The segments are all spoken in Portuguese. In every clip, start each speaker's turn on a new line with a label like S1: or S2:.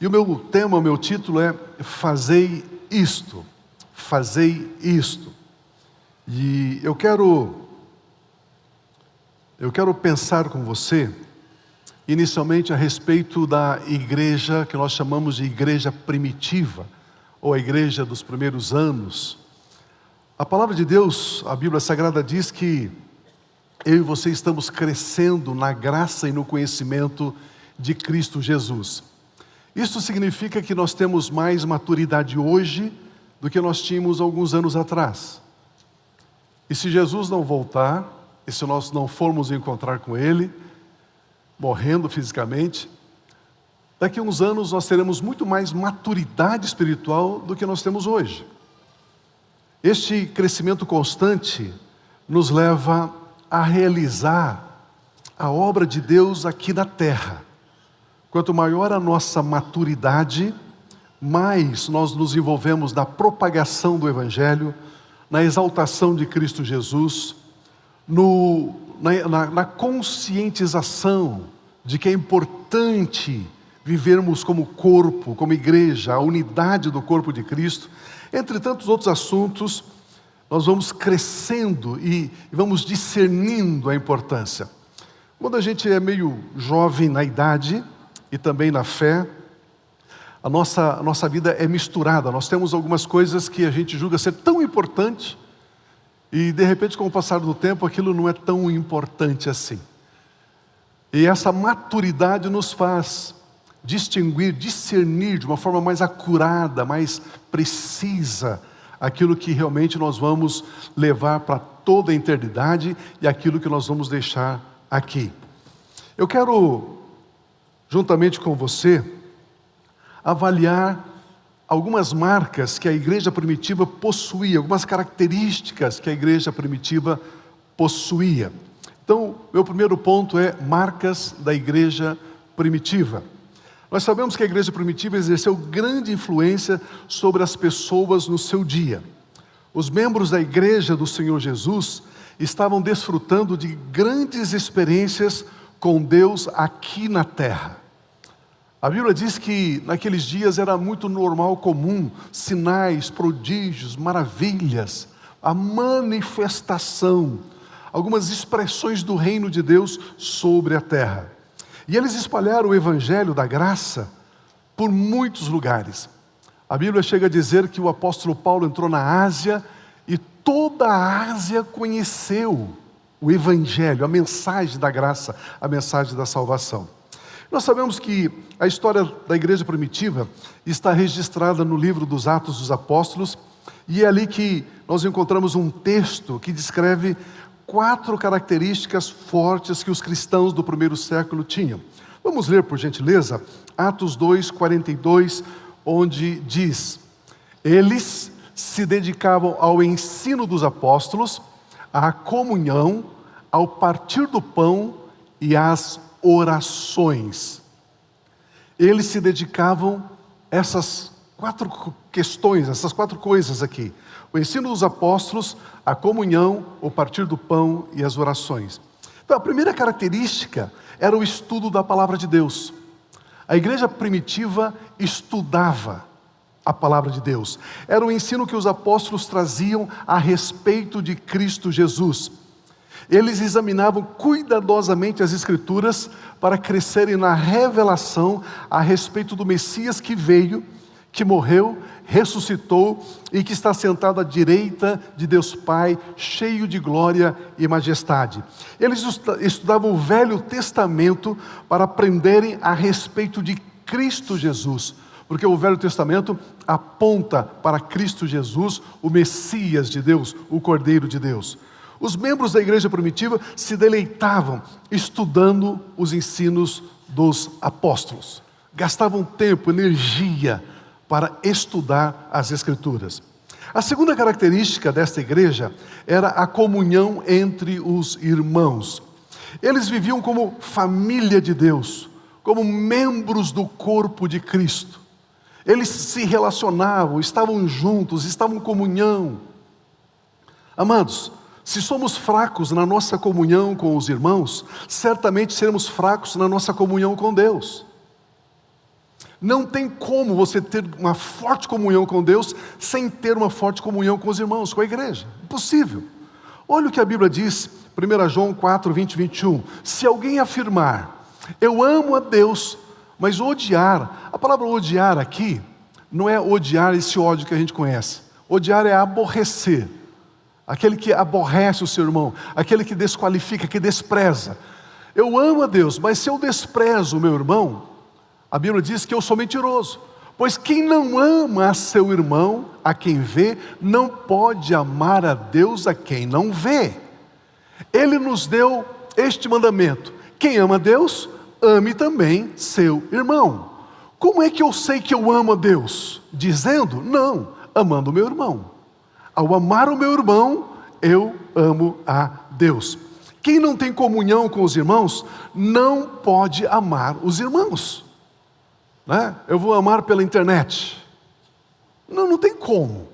S1: E o meu tema, o meu título é Fazei Isto. Fazei Isto. E eu quero pensar com você, inicialmente a respeito da igreja que nós chamamos de igreja primitiva, ou a igreja dos primeiros anos. A palavra de Deus, a Bíblia Sagrada diz que eu e você estamos crescendo na graça e no conhecimento de Cristo Jesus. Isso significa que nós temos mais maturidade hoje do que nós tínhamos alguns anos atrás. E se Jesus não voltar, e se nós não formos encontrar com Ele, morrendo fisicamente, daqui a uns anos nós teremos muito mais maturidade espiritual do que nós temos hoje. Este crescimento constante nos leva a realizar a obra de Deus aqui na terra. Quanto maior a nossa maturidade, mais nós nos envolvemos na propagação do Evangelho, na exaltação de Cristo Jesus, na conscientização de que é importante vivermos como corpo, como igreja, a unidade do corpo de Cristo. Entre tantos outros assuntos, nós vamos crescendo e vamos discernindo a importância. Quando a gente é meio jovem na idade e também na fé, a nossa vida é misturada. Nós temos algumas coisas que a gente julga ser tão importante e de repente, com o passar do tempo, aquilo não é tão importante assim. E essa maturidade nos faz distinguir, discernir de uma forma mais acurada, mais precisa, aquilo que realmente nós vamos levar para toda a eternidade e aquilo que nós vamos deixar aqui. Eu quero, juntamente com você, avaliar algumas marcas que a igreja primitiva possuía, algumas características que a igreja primitiva possuía. Então, meu primeiro ponto é marcas da igreja primitiva. Nós sabemos que a igreja primitiva exerceu grande influência sobre as pessoas no seu dia. Os membros da igreja do Senhor Jesus estavam desfrutando de grandes experiências com Deus aqui na terra. A Bíblia diz que naqueles dias era muito normal, comum, sinais, prodígios, maravilhas, a manifestação, algumas expressões do reino de Deus sobre a terra. E eles espalharam o evangelho da graça por muitos lugares. A Bíblia chega a dizer que o apóstolo Paulo entrou na Ásia e toda a Ásia conheceu o evangelho, a mensagem da graça, a mensagem da salvação. Nós sabemos que a história da igreja primitiva está registrada no livro dos Atos dos Apóstolos, e é ali que nós encontramos um texto que descreve 4 características fortes que os cristãos do primeiro século tinham. Vamos ler, por gentileza, Atos 2:42, onde diz: eles se dedicavam ao ensino dos apóstolos, à comunhão, ao partir do pão e às orações. Eles se dedicavam a essas 4 questões, essas 4 coisas aqui: o ensino dos apóstolos, a comunhão, o partir do pão e as orações. Então, a primeira característica era o estudo da palavra de Deus. A igreja primitiva estudava a palavra de Deus. Era o ensino que os apóstolos traziam a respeito de Cristo Jesus. Eles examinavam cuidadosamente as Escrituras para crescerem na revelação a respeito do Messias que veio, que morreu, ressuscitou e que está sentado à direita de Deus Pai, cheio de glória e majestade. Eles estudavam o Velho Testamento para aprenderem a respeito de Cristo Jesus, porque o Velho Testamento aponta para Cristo Jesus, o Messias de Deus, o Cordeiro de Deus. Os membros da igreja primitiva se deleitavam estudando os ensinos dos apóstolos. Gastavam tempo, energia para estudar as Escrituras. A segunda característica desta igreja era a comunhão entre os irmãos. Eles viviam como família de Deus, como membros do corpo de Cristo. Eles se relacionavam, estavam juntos, estavam em comunhão. Amados, se somos fracos na nossa comunhão com os irmãos, certamente seremos fracos na nossa comunhão com Deus. Não tem como você ter uma forte comunhão com Deus sem ter uma forte comunhão com os irmãos, com a igreja. Impossível. Olha o que a Bíblia diz, 1 João 4, 20 e 21. Se alguém afirmar, eu amo a Deus, mas odiar, a palavra odiar aqui, não é odiar esse ódio que a gente conhece. Odiar é aborrecer. Aquele que aborrece o seu irmão, aquele que desqualifica, que despreza. Eu amo a Deus, mas se eu desprezo o meu irmão, a Bíblia diz que eu sou mentiroso. Pois quem não ama a seu irmão, a quem vê, não pode amar a Deus a quem não vê. Ele nos deu este mandamento: quem ama a Deus, ame também seu irmão. Como é que eu sei que eu amo a Deus? Dizendo? Não, amando o meu irmão. Ao amar o meu irmão, eu amo a Deus. Quem não tem comunhão com os irmãos, não pode amar os irmãos. Né? Eu vou amar pela internet. Não tem como.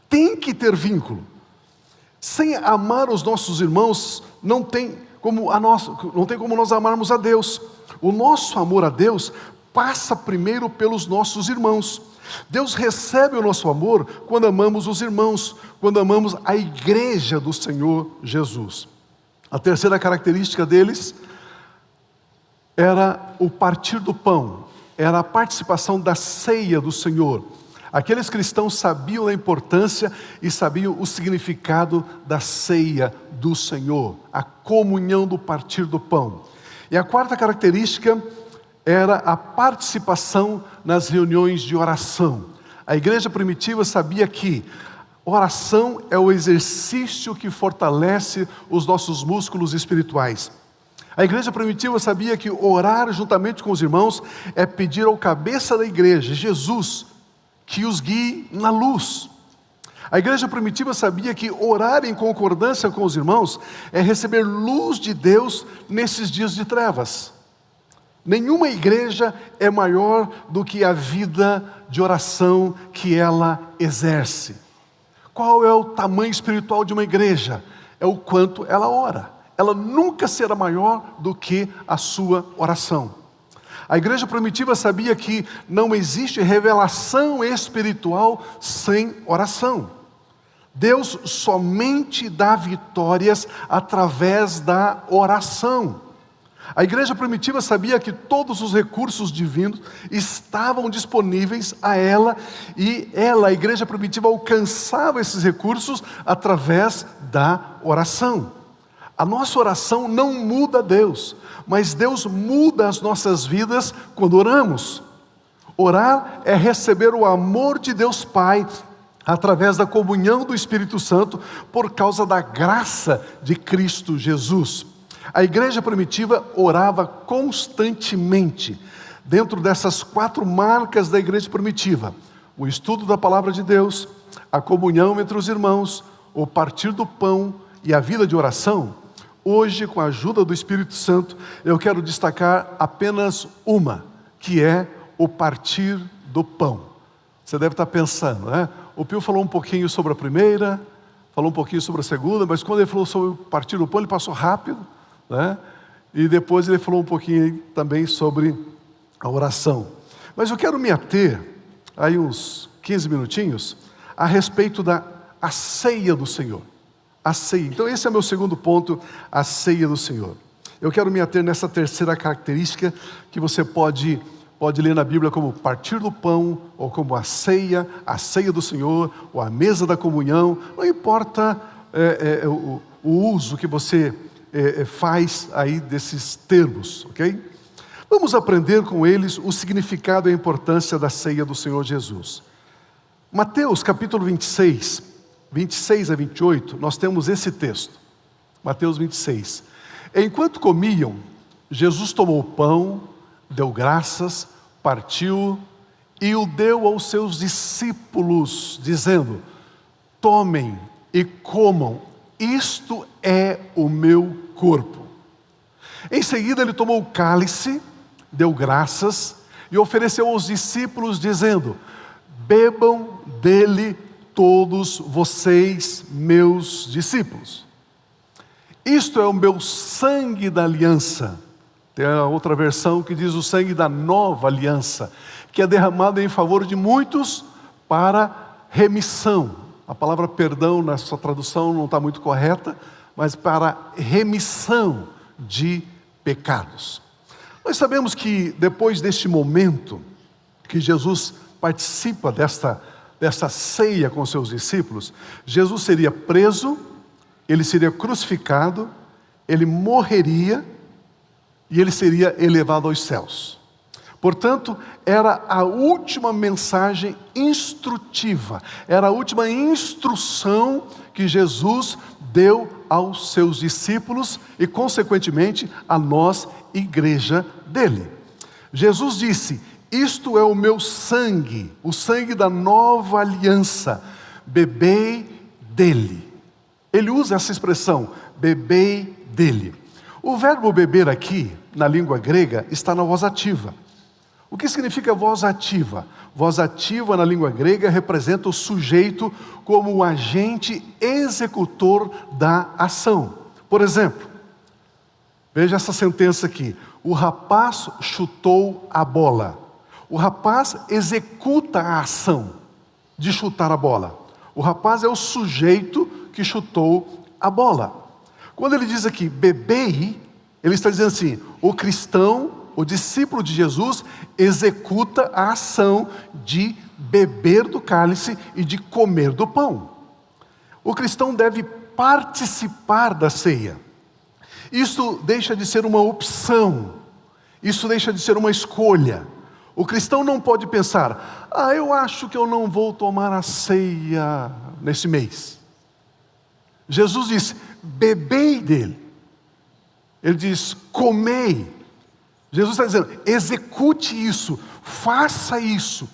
S1: Tem que ter vínculo. Sem amar os nossos irmãos, não tem como nós amarmos a Deus. O nosso amor a Deus passa primeiro pelos nossos irmãos. Deus recebe o nosso amor quando amamos os irmãos, quando amamos a igreja do Senhor Jesus. A terceira característica deles era o partir do pão. Era a participação da ceia do Senhor. Aqueles cristãos sabiam da importância e sabiam o significado da ceia do Senhor, a comunhão do partir do pão. E a quarta característica era a participação nas reuniões de oração. A igreja primitiva sabia que oração é o exercício que fortalece os nossos músculos espirituais. A igreja primitiva sabia que orar juntamente com os irmãos é pedir ao cabeça da igreja, Jesus, que os guie na luz. A igreja primitiva sabia que orar em concordância com os irmãos é receber luz de Deus nesses dias de trevas. Nenhuma igreja é maior do que a vida de oração que ela exerce. Qual é o tamanho espiritual de uma igreja? É o quanto ela ora. Ela nunca será maior do que a sua oração. A igreja primitiva sabia que não existe revelação espiritual sem oração. Deus somente dá vitórias através da oração. A igreja primitiva sabia que todos os recursos divinos estavam disponíveis a ela, e ela, a igreja primitiva, alcançava esses recursos através da oração. A nossa oração não muda Deus, mas Deus muda as nossas vidas quando oramos. Orar é receber o amor de Deus Pai através da comunhão do Espírito Santo por causa da graça de Cristo Jesus. A igreja primitiva orava constantemente. Dentro dessas 4 marcas da igreja primitiva: o estudo da palavra de Deus, a comunhão entre os irmãos, o partir do pão e a vida de oração. Hoje, com a ajuda do Espírito Santo, eu quero destacar apenas uma, que é o partir do pão. Você deve estar pensando, né? O Pio falou um pouquinho sobre a primeira, falou um pouquinho sobre a segunda, mas quando ele falou sobre o partir do pão, ele passou rápido, né? E depois ele falou um pouquinho também sobre a oração. Mas eu quero me ater, aí uns 15 minutinhos, a respeito da ceia do Senhor. A ceia. Então esse é o meu segundo ponto, a ceia do Senhor. Eu quero me ater nessa terceira característica que você pode ler na Bíblia como partir do pão, ou como a ceia do Senhor, ou a mesa da comunhão. Não importa o uso que você faz aí desses termos, ok? Vamos aprender com eles o significado e a importância da ceia do Senhor Jesus. Mateus capítulo 26 a 28, nós temos esse texto. Mateus 26. Enquanto comiam, Jesus tomou o pão, deu graças, partiu e o deu aos seus discípulos, dizendo: tomem e comam, isto é o meu corpo. Em seguida ele tomou o cálice, deu graças e ofereceu aos discípulos, dizendo: bebam dele todos vocês, meus discípulos. Isto é o meu sangue da aliança, Tem a outra versão que diz o sangue da nova aliança, que é derramado em favor de muitos para remissão. A palavra perdão na sua tradução não está muito correta, mas para remissão de pecados. Nós sabemos que depois deste momento que Jesus participa desta ceia com seus discípulos, Jesus seria preso, ele seria crucificado, ele morreria e ele seria elevado aos céus. Portanto, era a última mensagem instrutiva, era a última instrução que Jesus deu aos seus discípulos e, consequentemente, a nós, igreja dele. Jesus disse: isto é o meu sangue, o sangue da nova aliança, bebei dele. Ele usa essa expressão, bebei dele. O verbo beber aqui, na língua grega, está na voz ativa. O que significa voz ativa? Voz ativa na língua grega representa o sujeito como o agente executor da ação. Por exemplo, veja essa sentença aqui: o rapaz chutou a bola. O rapaz executa a ação de chutar a bola. O rapaz é o sujeito que chutou a bola. Quando ele diz aqui, bebei, ele está dizendo assim, o cristão, o discípulo de Jesus, executa a ação de beber do cálice e de comer do pão. O cristão deve participar da ceia. Isso deixa de ser uma opção, isso deixa de ser uma escolha. O cristão não pode pensar, eu acho que eu não vou tomar a ceia nesse mês. Jesus diz, bebei dele. Ele diz, comei. Jesus está dizendo, execute isso, faça isso.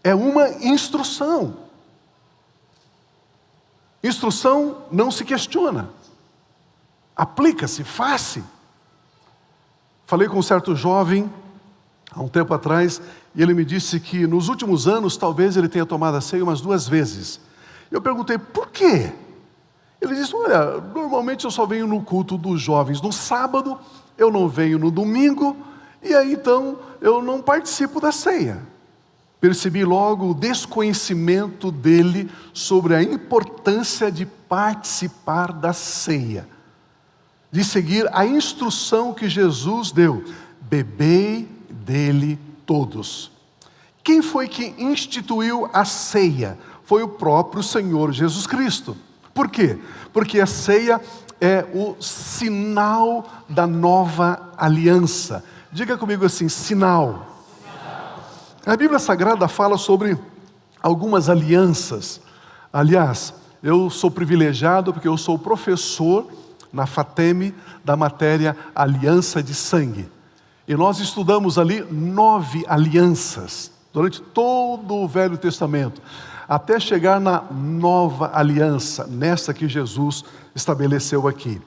S1: É uma instrução. Instrução não se questiona. Aplica-se, faça. Falei com um certo jovem, há um tempo atrás, e ele me disse que nos últimos anos, talvez ele tenha tomado a ceia umas 2 vezes. Eu perguntei, por quê? Ele disse, olha, normalmente eu só venho no culto dos jovens no sábado, eu não venho no domingo, e aí então eu não participo da ceia. Percebi logo o desconhecimento dele sobre a importância de participar da ceia, de seguir a instrução que Jesus deu, bebei dele todos. Quem foi que instituiu a ceia? Foi o próprio Senhor Jesus Cristo. Por quê? Porque a ceia é o sinal da nova aliança. Diga comigo assim, sinal. A Bíblia Sagrada fala sobre algumas alianças. Aliás, eu sou privilegiado porque eu sou professor na FATEM da matéria Aliança de Sangue. E nós estudamos ali 9 alianças, durante todo o Velho Testamento, até chegar na nova aliança, nessa que Jesus estabeleceu aqui.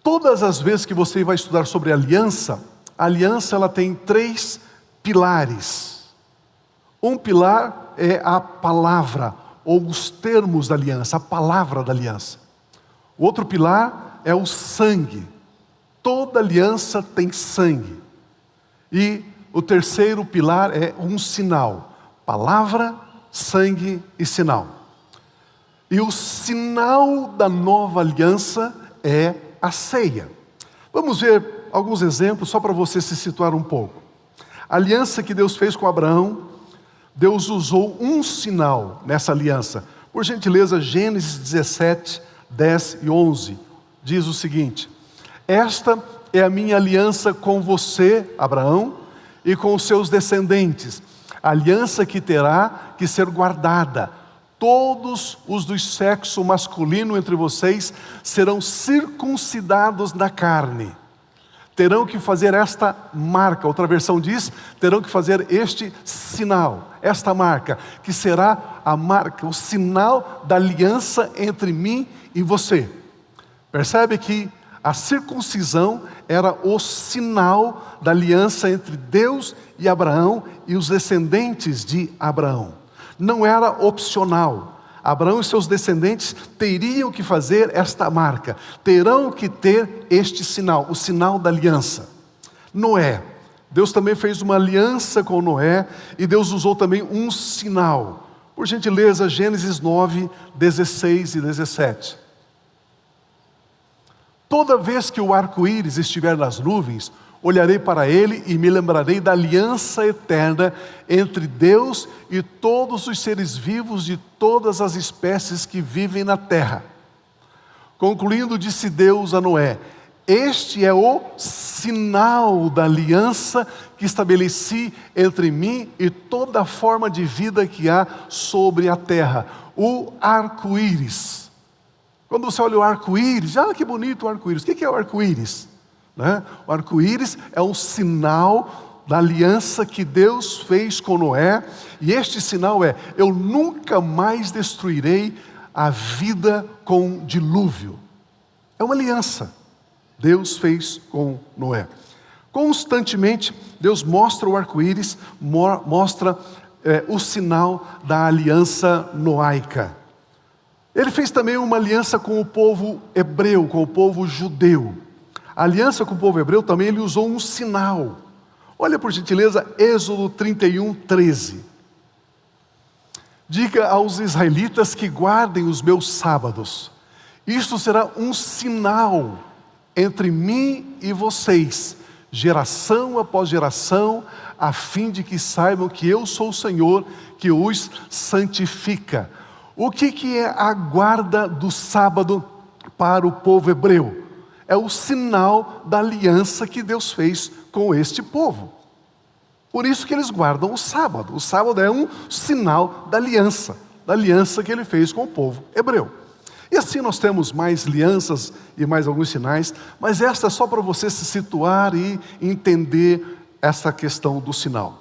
S1: Todas as vezes que você vai estudar sobre aliança, a aliança ela tem 3 pilares. Um pilar é a palavra, ou os termos da aliança, a palavra da aliança. O outro pilar é o sangue. Toda aliança tem sangue. E o terceiro pilar é um sinal. Palavra, sangue e sinal. E o sinal da nova aliança é a ceia. Vamos ver alguns exemplos só para você se situar um pouco. A aliança que Deus fez com Abraão, Deus usou um sinal nessa aliança. Por gentileza, Gênesis 17, 10 e 11. Diz o seguinte: esta é a minha aliança com você, Abraão, e com os seus descendentes, aliança que terá que ser guardada. Todos os do sexo masculino entre vocês serão circuncidados na carne. Terão que fazer esta marca, outra versão diz, terão que fazer este sinal, esta marca, que será a marca, o sinal da aliança entre mim e você. Percebe que a circuncisão era o sinal da aliança entre Deus e Abraão e os descendentes de Abraão. Não era opcional. Abraão e seus descendentes teriam que fazer esta marca, terão que ter este sinal, o sinal da aliança. Noé, Deus também fez uma aliança com Noé e Deus usou também um sinal. Por gentileza, Gênesis 9, 16 e 17. Toda vez que o arco-íris estiver nas nuvens, olharei para ele e me lembrarei da aliança eterna entre Deus e todos os seres vivos de todas as espécies que vivem na terra. Concluindo, disse Deus a Noé: este é o sinal da aliança que estabeleci entre mim e toda forma de vida que há sobre a terra, o arco-íris. Quando você olha o arco-íris, que bonito o arco-íris. O que é o arco-íris? O arco-íris é um sinal da aliança que Deus fez com Noé, e este sinal é: eu nunca mais destruirei a vida com dilúvio. É uma aliança. Deus fez com Noé. Constantemente, Deus mostra o arco-íris, mostra o sinal da aliança noaica. Ele fez também uma aliança com o povo hebreu, com o povo judeu. A aliança com o povo hebreu também ele usou um sinal. Olha por gentileza, Êxodo 31, 13. Diga aos israelitas que guardem os meus sábados. Isto será um sinal entre mim e vocês, geração após geração, a fim de que saibam que eu sou o Senhor, que os santifica. O que é a guarda do sábado para o povo hebreu? É o sinal da aliança que Deus fez com este povo. Por isso que eles guardam o sábado. O sábado é um sinal da aliança que ele fez com o povo hebreu. E assim nós temos mais alianças e mais alguns sinais, mas esta é só para você se situar e entender essa questão do sinal.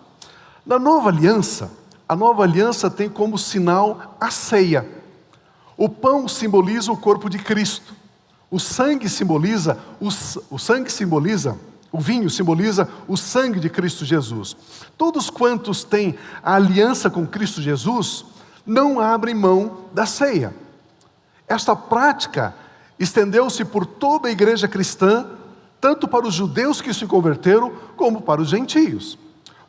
S1: Na nova aliança, a nova aliança tem como sinal a ceia. O pão simboliza o corpo de Cristo. O vinho simboliza o sangue de Cristo Jesus. Todos quantos têm a aliança com Cristo Jesus, não abrem mão da ceia. Esta prática estendeu-se por toda a igreja cristã, tanto para os judeus que se converteram, como para os gentios.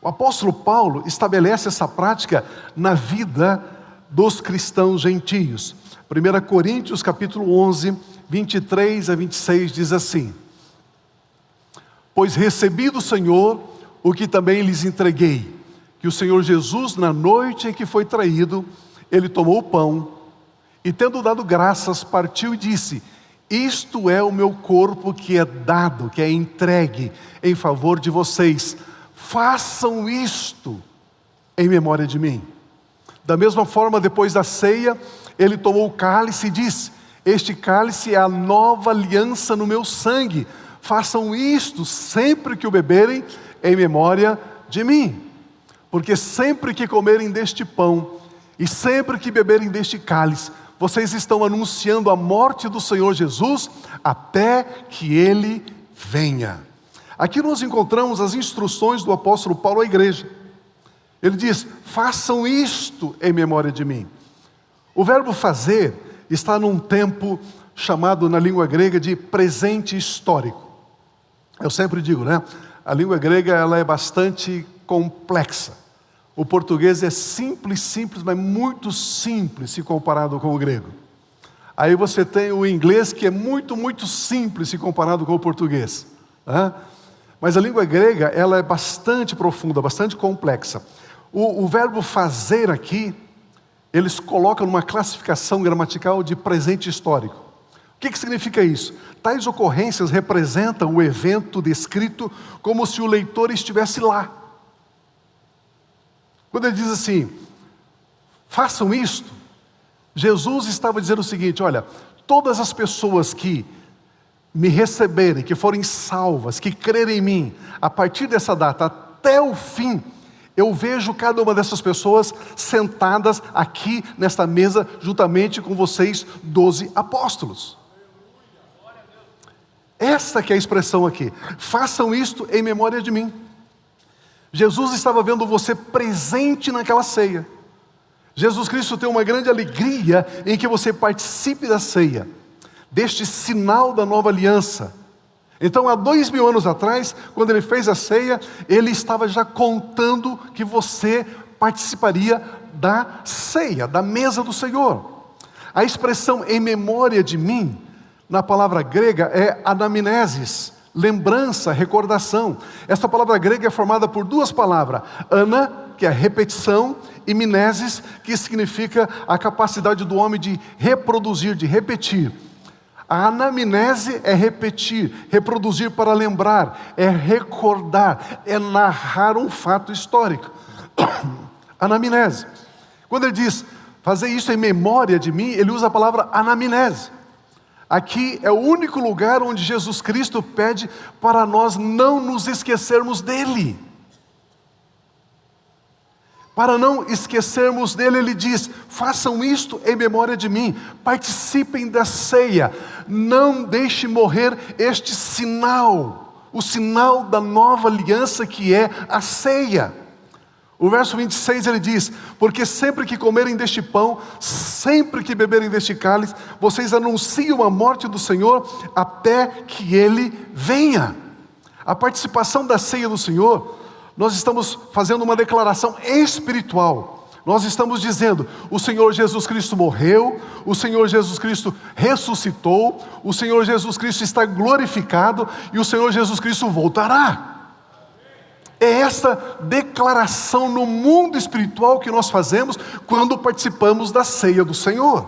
S1: O apóstolo Paulo estabelece essa prática na vida dos cristãos gentios. 1 Coríntios capítulo 11, 23 a 26 diz assim: pois recebi do Senhor o que também lhes entreguei, que o Senhor Jesus, na noite em que foi traído, ele tomou o pão, e tendo dado graças, partiu e disse: isto é o meu corpo que é dado, que é entregue em favor de vocês. Façam isto em memória de mim. Da mesma forma, depois da ceia, ele tomou o cálice e disse: este cálice é a nova aliança no meu sangue. Façam isto sempre que o beberem em memória de mim. Porque sempre que comerem deste pão e sempre que beberem deste cálice, vocês estão anunciando a morte do Senhor Jesus até que Ele venha. Aqui nós encontramos as instruções do apóstolo Paulo à igreja. Ele diz: façam isto em memória de mim. O verbo fazer está num tempo chamado na língua grega de presente histórico. Eu sempre digo, a língua grega ela é bastante complexa. O português é simples, mas muito simples se comparado com o grego. Aí você tem o inglês que é muito simples se comparado com o português. Mas a língua grega ela é bastante profunda, bastante complexa. O verbo fazer aqui, eles colocam numa classificação gramatical de presente histórico. O que significa isso? Tais ocorrências representam o evento descrito como se o leitor estivesse lá. Quando ele diz assim, façam isto, Jesus estava dizendo o seguinte: olha, todas as pessoas que me receberem, que forem salvas, que crerem em mim, a partir dessa data até o fim, eu vejo cada uma dessas pessoas sentadas aqui nesta mesa, juntamente com vocês, 12 apóstolos. Essa que é a expressão aqui. Façam isto em memória de mim. Jesus estava vendo você presente naquela ceia. Jesus Cristo tem uma grande alegria em que você participe da ceia, deste sinal da nova aliança. Então, há 2000 anos atrás, quando ele fez a ceia, ele estava já contando que você participaria da ceia, da mesa do Senhor. A expressão "em memória de mim", na palavra grega, é anamnesis, lembrança, recordação. Essa palavra grega é formada por duas palavras: ana, que é repetição, e mnesis, que significa a capacidade do homem de reproduzir, de repetir. A anamnese é repetir, reproduzir para lembrar, é recordar, é narrar um fato histórico. Anamnese. Quando ele diz fazer isso em memória de mim, ele usa a palavra anamnese. Aqui é o único lugar onde Jesus Cristo pede para nós não nos esquecermos dele. Para não esquecermos dele, ele diz: façam isto em memória de mim, participem da ceia, não deixe morrer este sinal, o sinal da nova aliança que é a ceia. O verso 26 ele diz: porque sempre que comerem deste pão, sempre que beberem deste cálice, vocês anunciam a morte do Senhor até que ele venha. A participação da ceia do Senhor, nós estamos fazendo uma declaração espiritual. Nós estamos dizendo: o Senhor Jesus Cristo morreu, o Senhor Jesus Cristo ressuscitou, o Senhor Jesus Cristo está glorificado e o Senhor Jesus Cristo voltará. É essa declaração no mundo espiritual que nós fazemos quando participamos da ceia do Senhor.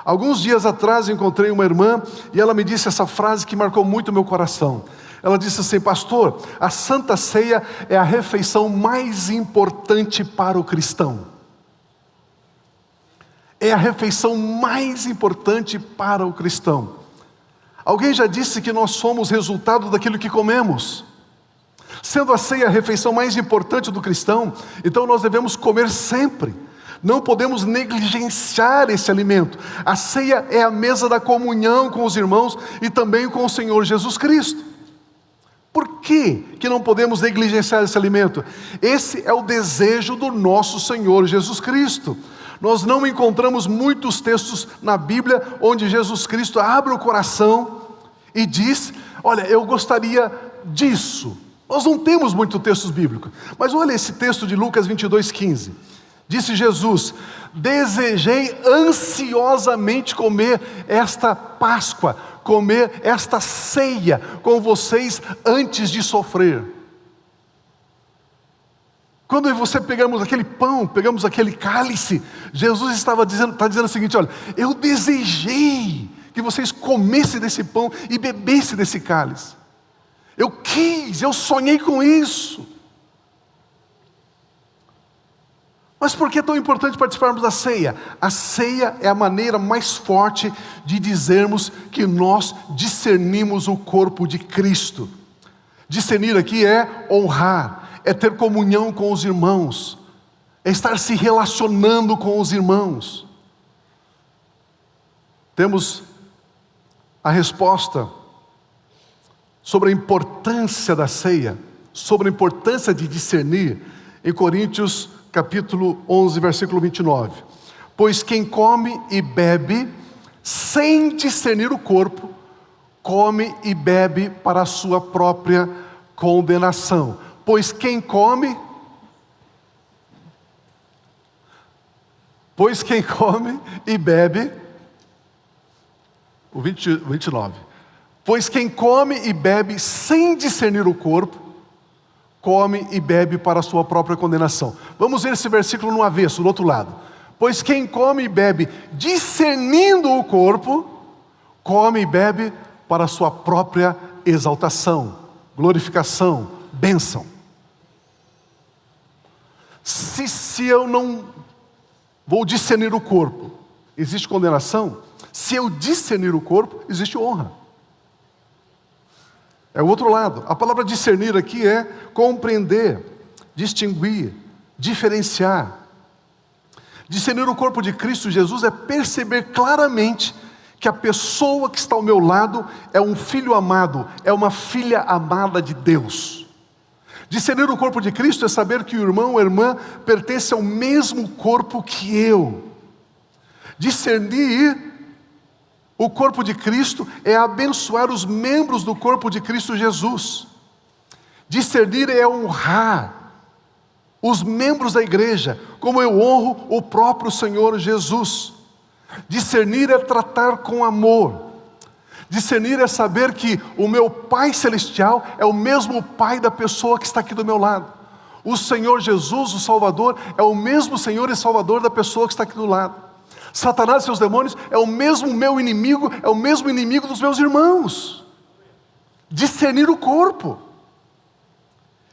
S1: Alguns dias atrás eu encontrei uma irmã e ela me disse essa frase que marcou muito o meu coração. Ela disse assim: pastor, a Santa Ceia é a refeição mais importante para o cristão. É a refeição mais importante para o cristão. Alguém já disse que nós somos resultado daquilo que comemos. Sendo a ceia a refeição mais importante do cristão, então nós devemos comer sempre. Não podemos negligenciar esse alimento. A ceia é a mesa da comunhão com os irmãos e também com o Senhor Jesus Cristo. Por que não podemos negligenciar esse alimento? Esse é o desejo do nosso Senhor Jesus Cristo. Nós não encontramos muitos textos na Bíblia onde Jesus Cristo abre o coração e diz: olha, eu gostaria disso. Nós não temos muitos textos bíblicos, mas olha esse texto de Lucas 22:15. Disse Jesus: desejei ansiosamente comer esta Páscoa, comer esta ceia com vocês antes de sofrer. Quando você pegamos aquele pão, pegamos aquele cálice, Jesus está dizendo o seguinte: olha, eu desejei que vocês comessem desse pão e bebessem desse cálice. Eu quis, eu sonhei com isso. Mas por que é tão importante participarmos da ceia? A ceia é a maneira mais forte de dizermos que nós discernimos o corpo de Cristo. Discernir aqui é honrar, é ter comunhão com os irmãos, é estar se relacionando com os irmãos. Temos a resposta sobre a importância da ceia, sobre a importância de discernir, em Coríntios capítulo 11, versículo 29. Pois quem come e bebe sem discernir o corpo, come e bebe para a sua própria condenação. Pois quem come e bebe, o 29. Pois quem come e bebe sem discernir o corpo, come e bebe para a sua própria condenação. Vamos ver esse versículo no avesso, do outro lado. Pois quem come e bebe discernindo o corpo, come e bebe para a sua própria exaltação, glorificação, bênção. Se eu não vou discernir o corpo, existe condenação. Se eu discernir o corpo, existe honra. É o outro lado. A palavra discernir aqui é compreender, distinguir, diferenciar. Discernir o corpo de Cristo Jesus é perceber claramente que a pessoa que está ao meu lado é um filho amado, é uma filha amada de Deus. Discernir o corpo de Cristo é saber que o irmão ou a irmã pertence ao mesmo corpo que eu. Discernir o corpo de Cristo é abençoar os membros do corpo de Cristo Jesus. Discernir é honrar os membros da igreja, como eu honro o próprio Senhor Jesus. Discernir é tratar com amor. Discernir é saber que o meu Pai Celestial é o mesmo Pai da pessoa que está aqui do meu lado. O Senhor Jesus, o Salvador, é o mesmo Senhor e Salvador da pessoa que está aqui do lado. Satanás e seus demônios é o mesmo meu inimigo, é o mesmo inimigo dos meus irmãos. Discernir o corpo.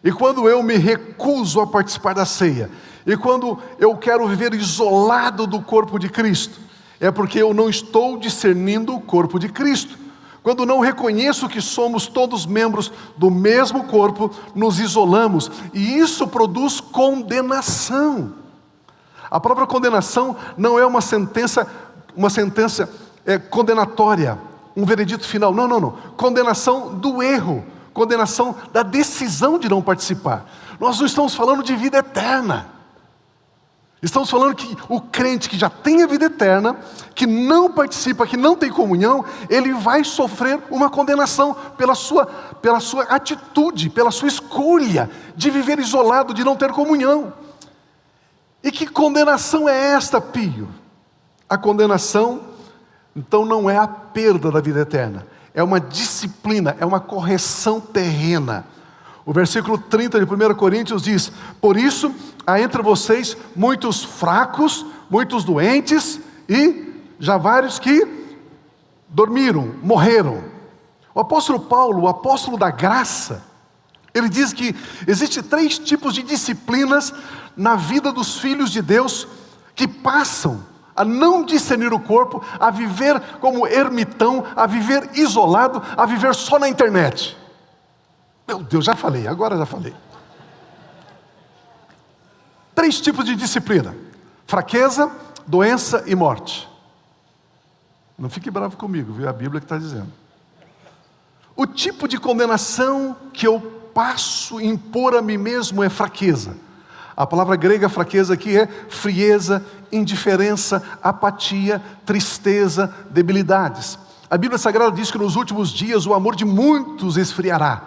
S1: E quando eu me recuso a participar da ceia, e quando eu quero viver isolado do corpo de Cristo, é porque eu não estou discernindo o corpo de Cristo. Quando não reconheço que somos todos membros do mesmo corpo, nos isolamos, e isso produz condenação. A própria condenação não é uma sentença condenatória, um veredito final. Não. Condenação do erro, condenação da decisão de não participar. Nós não estamos falando de vida eterna. Estamos falando que o crente que já tem a vida eterna, que não participa, que não tem comunhão, ele vai sofrer uma condenação pela sua atitude, pela sua escolha de viver isolado, de não ter comunhão. E que condenação é esta, Pio? A condenação, então, não é a perda da vida eterna, é uma disciplina, é uma correção terrena. O versículo 30 de 1 Coríntios diz: por isso há entre vocês muitos fracos, muitos doentes e já vários que dormiram, morreram. O apóstolo Paulo, o apóstolo da graça, ele diz que existem 3 tipos de disciplinas na vida dos filhos de Deus que passam a não discernir o corpo, a viver como ermitão, a viver isolado, a viver só na internet. Meu Deus, agora já falei. 3 tipos de disciplina: fraqueza, doença e morte. Não fique bravo comigo, viu? A Bíblia que está dizendo. O tipo de condenação que eu passo a impor a mim mesmo é fraqueza. A palavra grega fraqueza aqui é frieza, indiferença, apatia, tristeza, debilidades. A Bíblia Sagrada diz que nos últimos dias o amor de muitos esfriará.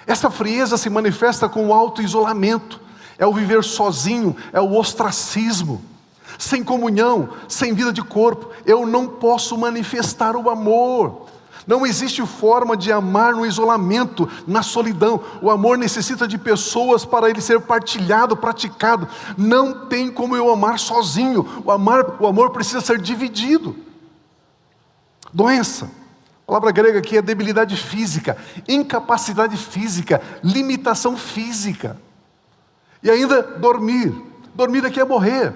S1: Essa frieza se manifesta com o auto-isolamento, é o viver sozinho, é o ostracismo, sem comunhão, sem vida de corpo. Eu não posso manifestar o amor. Não existe forma de amar no isolamento, na solidão. O amor necessita de pessoas para ele ser partilhado, praticado. Não tem como eu amar sozinho. O amor precisa ser dividido. Doença. A palavra grega aqui é debilidade física, incapacidade física, limitação física. E ainda dormir. Dormir aqui é morrer.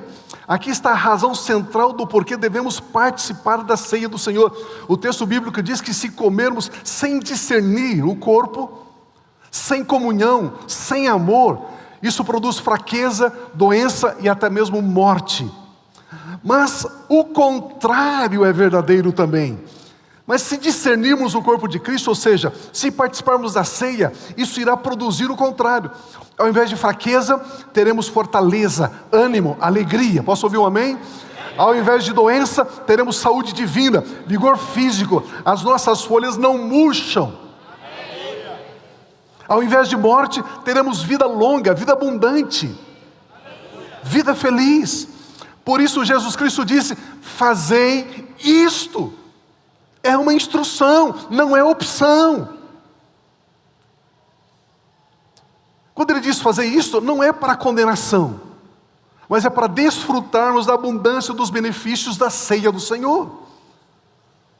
S1: Aqui está a razão central do porquê devemos participar da ceia do Senhor. O texto bíblico diz que se comermos sem discernir o corpo, sem comunhão, sem amor, isso produz fraqueza, doença e até mesmo morte. Mas o contrário é verdadeiro também. Mas se discernirmos o corpo de Cristo, ou seja, se participarmos da ceia, isso irá produzir o contrário. Ao invés de fraqueza, teremos fortaleza, ânimo, alegria. Posso ouvir um amém? Ao invés de doença, teremos saúde divina, vigor físico. As nossas folhas não murcham. Ao invés de morte, teremos vida longa, vida abundante, vida feliz. Por isso Jesus Cristo disse: fazei isto. É uma instrução, não é opção. Quando ele diz fazer isso, não é para condenação, mas é para desfrutarmos da abundância dos benefícios da ceia do Senhor.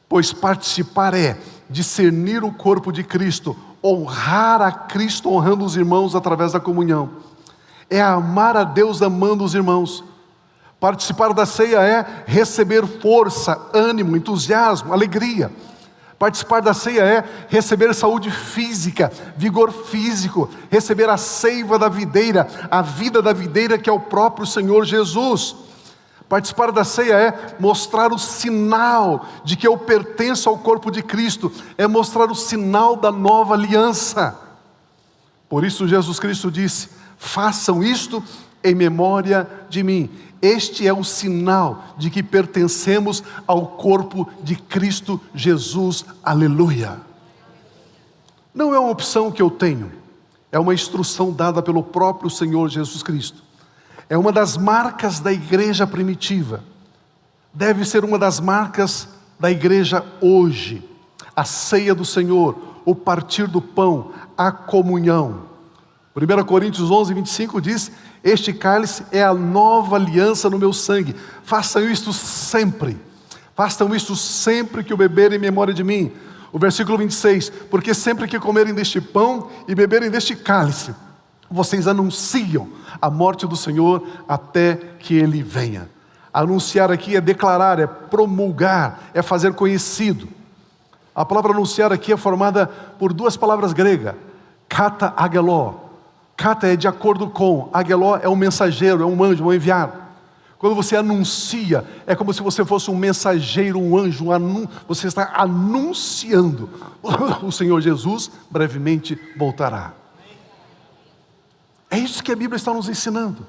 S1: Pois participar é discernir o corpo de Cristo, honrar a Cristo honrando os irmãos através da comunhão. É amar a Deus amando os irmãos. Participar da ceia é receber força, ânimo, entusiasmo, alegria. Participar da ceia é receber saúde física, vigor físico, receber a seiva da videira, a vida da videira que é o próprio Senhor Jesus. Participar da ceia é mostrar o sinal de que eu pertenço ao corpo de Cristo, é mostrar o sinal da nova aliança. Por isso Jesus Cristo disse: façam isto em memória de mim. Este é o sinal de que pertencemos ao corpo de Cristo Jesus. Aleluia! Não é uma opção que eu tenho, é uma instrução dada pelo próprio Senhor Jesus Cristo. É uma das marcas da igreja primitiva. Deve ser uma das marcas da igreja hoje. A ceia do Senhor, o partir do pão, a comunhão. 1 Coríntios 11, 25 diz: este cálice é a nova aliança no meu sangue. Façam isto sempre. Façam isto sempre que o beberem em memória de mim. O versículo 26, porque sempre que comerem deste pão e beberem deste cálice, vocês anunciam a morte do Senhor até que Ele venha. Anunciar aqui é declarar, é promulgar, é fazer conhecido. A palavra anunciar aqui é formada por duas palavras gregas: kata, ageló. Kata é de acordo com, ageló é um mensageiro, é um anjo, um enviado. Quando você anuncia, é como se você fosse um mensageiro, um anjo, você está anunciando: o Senhor Jesus brevemente voltará. É isso que a Bíblia está nos ensinando.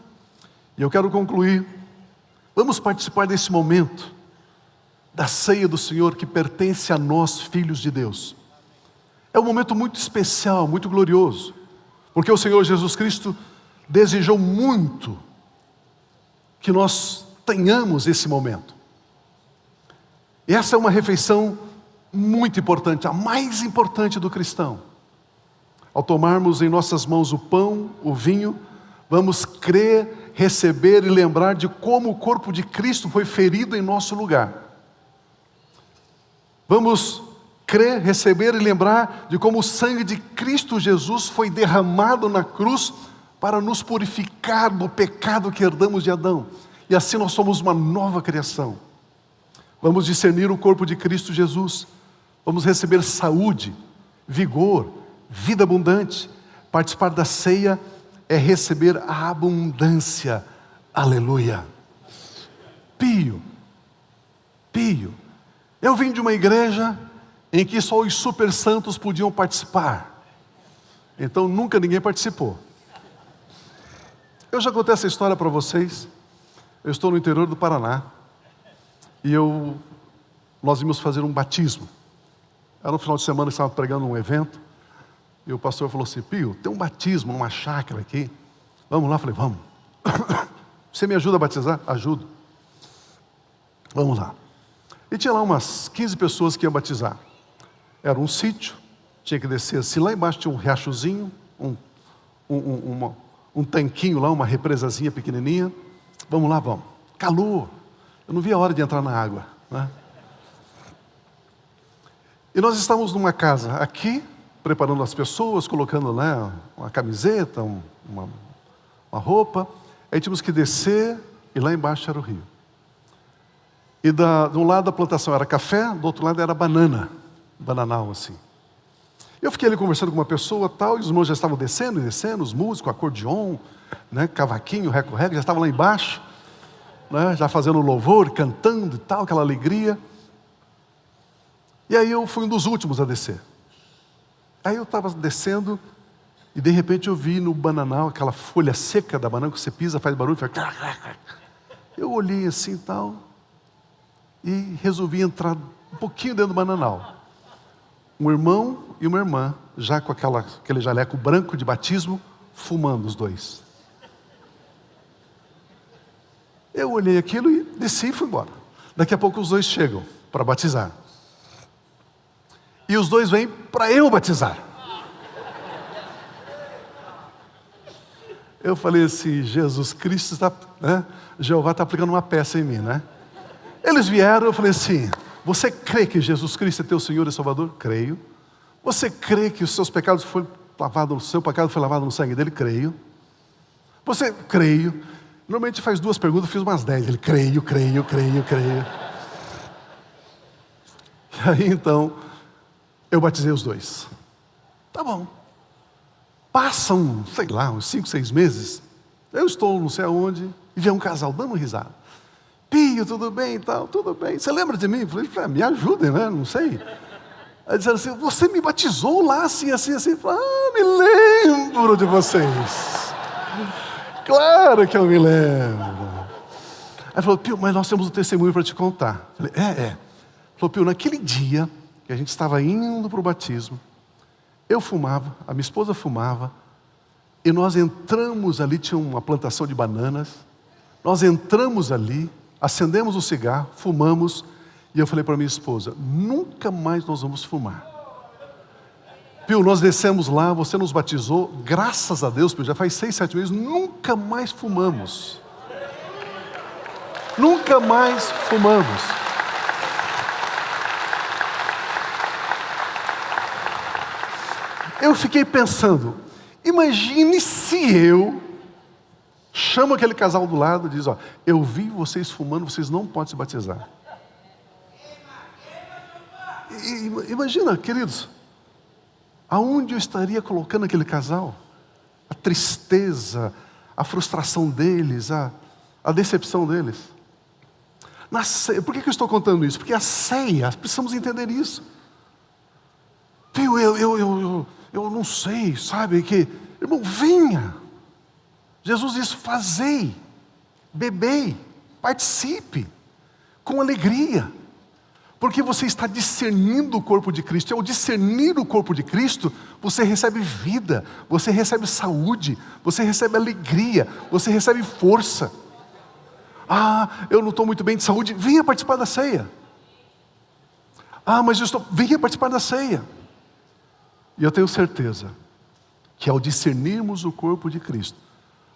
S1: E eu quero concluir. Vamos participar desse momento da ceia do Senhor que pertence a nós, filhos de Deus. É um momento muito especial, muito glorioso, porque o Senhor Jesus Cristo desejou muito que nós tenhamos esse momento. E essa é uma refeição muito importante, a mais importante do cristão. Ao tomarmos em nossas mãos o pão, o vinho, vamos crer, receber e lembrar de como o corpo de Cristo foi ferido em nosso lugar. Vamos crer, receber e lembrar de como o sangue de Cristo Jesus foi derramado na cruz para nos purificar do pecado que herdamos de Adão. E assim nós somos uma nova criação. Vamos discernir o corpo de Cristo Jesus. Vamos receber saúde, vigor, vida abundante. Participar da ceia é receber a abundância. Aleluia. Pio. Eu vim de uma igreja em que só os super santos podiam participar. Então nunca ninguém participou. Eu já contei essa história para vocês. Eu estou no interior do Paraná. E nós íamos fazer um batismo. Era no final de semana que estava pregando um evento. E o pastor falou assim: Pio, tem um batismo numa chácara aqui. Vamos lá? Eu falei: vamos. Você me ajuda a batizar? Ajudo. Vamos lá. E tinha lá umas 15 pessoas que iam batizar. Era um sítio, tinha que descer assim. Lá embaixo tinha um riachozinho, um tanquinho lá, uma represazinha pequenininha. Vamos lá, vamos. Calor. Eu não via a hora de entrar na água, né? E nós estávamos numa casa aqui, preparando as pessoas, colocando lá uma camiseta, uma roupa. Aí tínhamos que descer e lá embaixo era o rio. E de um lado da plantação era café, do outro lado era bananal assim. Eu fiquei ali conversando com uma pessoa tal, e os irmãos já estavam descendo, os músicos, acordeon, né, cavaquinho, reco-reco, já estavam lá embaixo, né, já fazendo louvor, cantando e tal, aquela alegria. E aí eu fui um dos últimos a descer. Aí eu estava descendo e de repente eu vi no bananal, aquela folha seca da banana que você pisa, faz barulho, faz... Eu olhei assim e tal, e resolvi entrar um pouquinho dentro do bananal. Um irmão e uma irmã, já com aquele jaleco branco de batismo, fumando os dois. Eu olhei aquilo e desci e fui embora. Daqui a pouco os dois chegam para batizar. E os dois vêm para eu batizar. Eu falei assim: Jesus Cristo está, né? Jeová está aplicando uma peça em mim, né? Eles vieram, eu falei assim: você crê que Jesus Cristo é teu Senhor e Salvador? Creio. Você crê que os seus pecados foram lavados, o seu pecado foi lavado no sangue dele? Creio. Você? Creio. Normalmente faz 2 perguntas, eu fiz umas 10. Ele: creio. E aí então, eu batizei os dois. Tá bom. Passam, sei lá, uns 5, 6 meses. Eu estou não sei aonde e vem um casal dando risada. Pio, tudo bem e tal? Tudo bem. Você lembra de mim? Eu falei: me ajudem, né? Não sei. Aí disseram assim: você me batizou lá assim. Eu falei: me lembro de vocês. Claro que eu me lembro. Aí falou: Pio, mas nós temos um testemunho para te contar. Falei: é. Falou: Pio, naquele dia que a gente estava indo para o batismo, eu fumava, a minha esposa fumava, e nós entramos ali, tinha uma plantação de bananas, nós entramos ali, acendemos o cigarro, fumamos, e eu falei para minha esposa: nunca mais nós vamos fumar. Pio, nós descemos lá, você nos batizou, graças a Deus, Pio, já faz 6, 7 meses, nunca mais fumamos. Nunca mais fumamos. Eu fiquei pensando, imagine se eu chamo aquele casal do lado e diz: ó, eu vi vocês fumando, vocês não podem se batizar. Imagina, queridos, aonde eu estaria colocando aquele casal? A tristeza, a frustração deles, a decepção deles. Na ceia, por que eu estou contando isso? Porque a ceia, precisamos entender isso. Eu não sei, sabe, que, irmão, venha. Jesus disse: fazei, bebei, participe, com alegria. Porque você está discernindo o corpo de Cristo. E ao discernir o corpo de Cristo, você recebe vida, você recebe saúde, você recebe alegria, você recebe força. Ah, eu não estou muito bem de saúde, venha participar da ceia. Ah, mas venha participar da ceia. E eu tenho certeza que ao discernirmos o corpo de Cristo,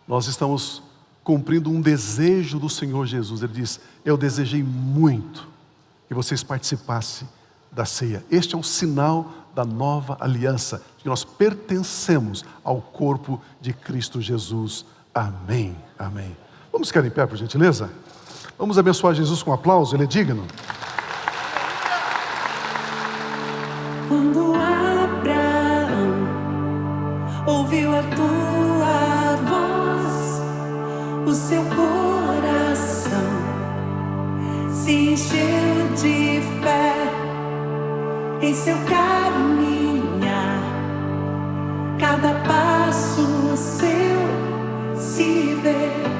S1: nós estamos cumprindo um desejo do Senhor Jesus. Ele diz: eu desejei muito que vocês participassem da ceia. Este é o sinal da nova aliança, que nós pertencemos ao corpo de Cristo Jesus. Amém, amém. Vamos ficar em pé, por gentileza? Vamos abençoar Jesus com um aplauso, Ele é digno.
S2: Quando Abraão ouviu a tua voz, o seu coração se encheu de fé em seu caminhar. Cada passo seu se vê.